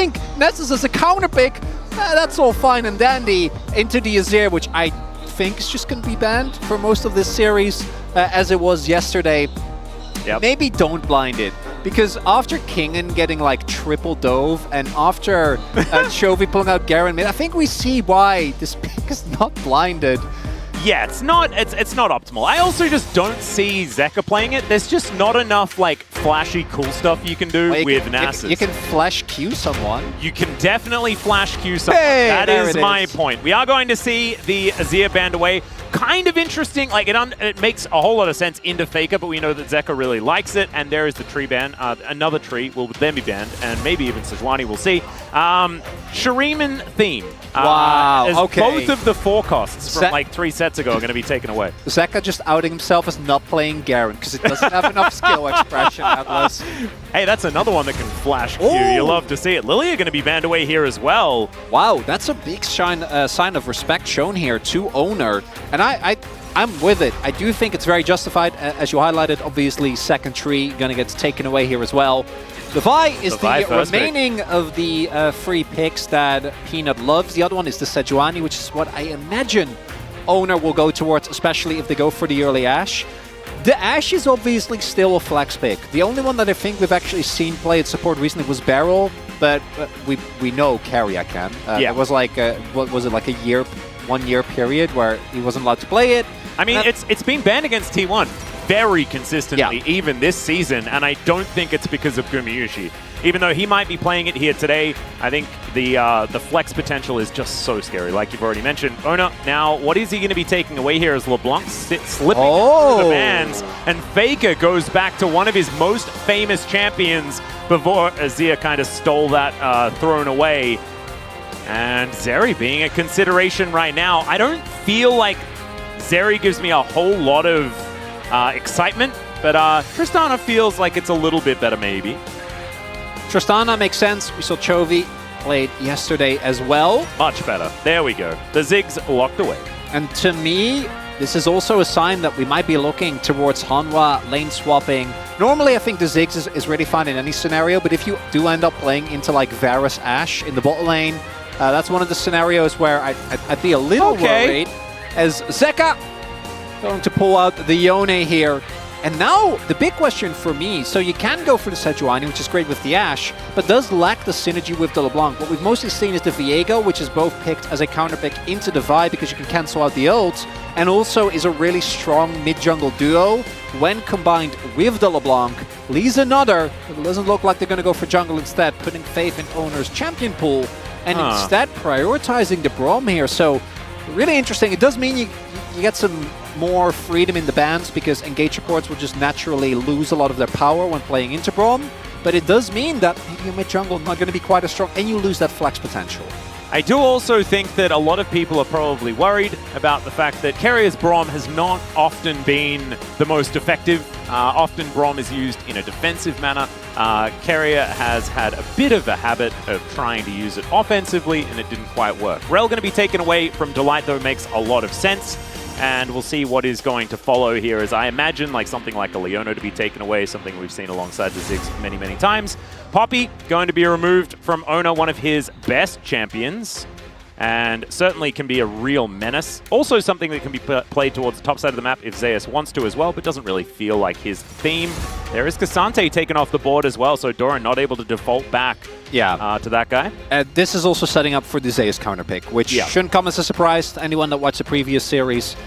think Nessus as a counter pick, that's all fine and dandy into the Azir, which I think is just going to be banned for most of this series, as it was yesterday. Yep. Maybe don't blind it, because after Kingen getting like triple dove and after Chovy pulling out Garen mid, I think we see why this pick is not blinded. Yeah, it's not optimal. I also just don't see Zeka playing it. There's just not enough like flashy cool stuff you can do with Nasus. You can flash Q someone. You can definitely flash Q someone. Hey, that is my point. We are going to see the Azir banned away. Kind of interesting. Like it makes a whole lot of sense into Faker, but we know that Zeka really likes it. And there is the tree ban. Another tree will then be banned, and maybe even Sejuani. We'll see. Shuriman theme. Wow. Okay. Both of the forecasts from like 3 sets ago are going to be taken away. Zeka just outing himself as not playing Garen because it doesn't have enough skill expression, Atlas. Hey, that's another one that can flash Q. Ooh. You love to see it. Lilia going to be banned away here as well. Wow, that's a big sign of respect shown here to Owner. And I'm with it. I do think it's very justified. As you highlighted, obviously, second tree going to get taken away here as well. The Vi is the remaining of the 3 picks that Peanut loves. The other one is the Sejuani, which is what I imagine Owner will go towards, especially if they go for the early Ashe. The Ashe is obviously still a flex pick. The only one that I think we've actually seen play at support recently was Beryl, but we know Carrier can. Yeah. It was like, what was it, like a 1 year period where he wasn't allowed to play it. I mean, it's been banned against T1 very consistently, even this season, and I don't think it's because of Gumayushi. Even though he might be playing it here today, I think the flex potential is just so scary, like you've already mentioned. Owner, now, what is he going to be taking away here as LeBlanc slipping through the bans, and Faker goes back to one of his most famous champions before Azir kind of stole that throne away. And Zeri being a consideration right now. I don't feel like Zeri gives me a whole lot of excitement, but Tristana feels like it's a little bit better maybe. Tristana makes sense. We saw Chovy played yesterday as well. Much better. There we go. The Ziggs locked away. And to me, this is also a sign that we might be looking towards Hanwha lane swapping. Normally, I think the Ziggs is really fine in any scenario, but if you do end up playing into like Varus Ashe in the bot lane, that's one of the scenarios where I'd be a little worried. As Zeka going to pull out the Yone here. And now, the big question for me, so you can go for the Sejuani, which is great with the Ashe, but does lack the synergy with the LeBlanc. What we've mostly seen is the Viego, which is both picked as a counter pick into the Vi because you can cancel out the ult, and also is a really strong mid-jungle duo. When combined with the LeBlanc, leaves another, it doesn't look like they're going to go for jungle instead, putting faith in Owner's champion pool, and instead prioritizing the Braum here. So, really interesting. It does mean you get some more freedom in the bans because engage supports will just naturally lose a lot of their power when playing into Braum, but it does mean that maybe your mid-jungle not going to be quite as strong and you lose that flex potential. I do also think that a lot of people are probably worried about the fact that Carrier's Braum has not often been the most effective. Often Braum is used in a defensive manner. Carrier has had a bit of a habit of trying to use it offensively, and it didn't quite work. Rel going to be taken away from Delight, though, makes a lot of sense. And we'll see what is going to follow here, as I imagine like something like a Leona to be taken away, something we've seen alongside the Ziggs many, many times. Poppy going to be removed from Owner, one of his best champions, and certainly can be a real menace. Also something that can be played towards the top side of the map if Zeus wants to as well, but doesn't really feel like his theme. There is Cassante taken off the board as well, so Doran not able to default back to that guy. This is also setting up for the Zeus counter pick, which shouldn't come as a surprise to anyone that watched the previous series.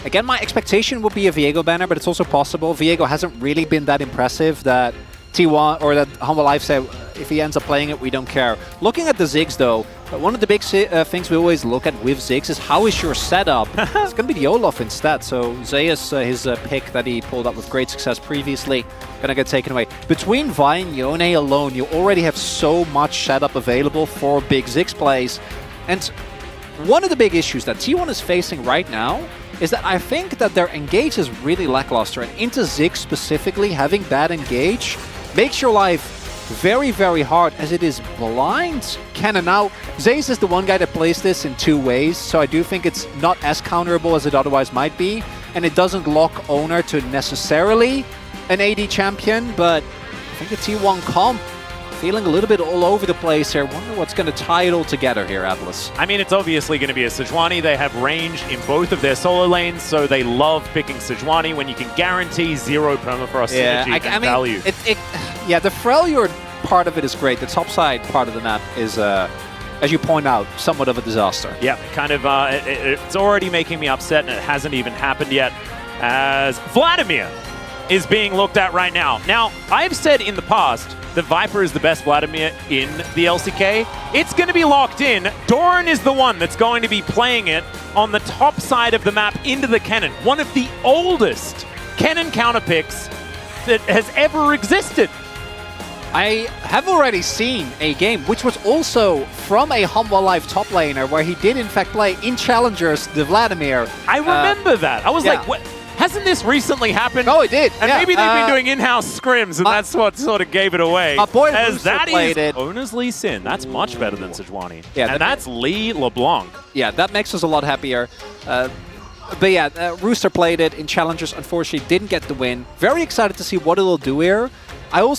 Again, my expectation would be a Viego banner, but it's also possible. Viego hasn't really been that impressive that T1 or that Hanwha Life said, if he ends up playing it, we don't care. Looking at the Ziggs, though, one of the big things we always look at with Ziggs is how is your setup? It's going to be the Olaf instead. So Zeus, his pick that he pulled up with great success previously, going to get taken away. Between Vi and Yone alone, you already have so much setup available for big Ziggs plays. And one of the big issues that T1 is facing right now is that I think that their engage is really lackluster. And into Ziggs specifically, having bad engage makes your life very, very hard, as it is blind cannon. Now, Zeus is the one guy that plays this in 2 ways, so I do think it's not as counterable as it otherwise might be, and it doesn't lock Owner to necessarily an AD champion, but I think the T1 comp feeling a little bit all over the place here. Wonder what's going to tie it all together here, Atlas. I mean, it's obviously going to be a Sejuani. They have range in both of their solo lanes, so they love picking Sejuani when you can guarantee 0 permafrost synergy and value. Yeah, the Freljord part of it is great. The top side part of the map is, as you point out, somewhat of a disaster. Yeah, kind of, it's already making me upset, and it hasn't even happened yet, as Vladimir is being looked at right now. Now, I've said in the past that Viper is the best Vladimir in the LCK. It's going to be locked in. Doran is the one that's going to be playing it on the top side of the map into the cannon. One of the oldest cannon counterpicks that has ever existed. I have already seen a game, which was also from a Hanwha Live top laner, where he did in fact play in Challengers the Vladimir. I remember that. I was like, what? Hasn't this recently happened? Oh, it did. And maybe they've been doing in-house scrims, and that's what sort of gave it away. My boy as that played is it. Owner's Lee Sin. That's much better than Sejuani. Yeah, and that's Lee LeBlanc. Yeah, that makes us a lot happier. But yeah, Rooster played it in Challengers. Unfortunately, didn't get the win. Very excited to see what it'll do here. I also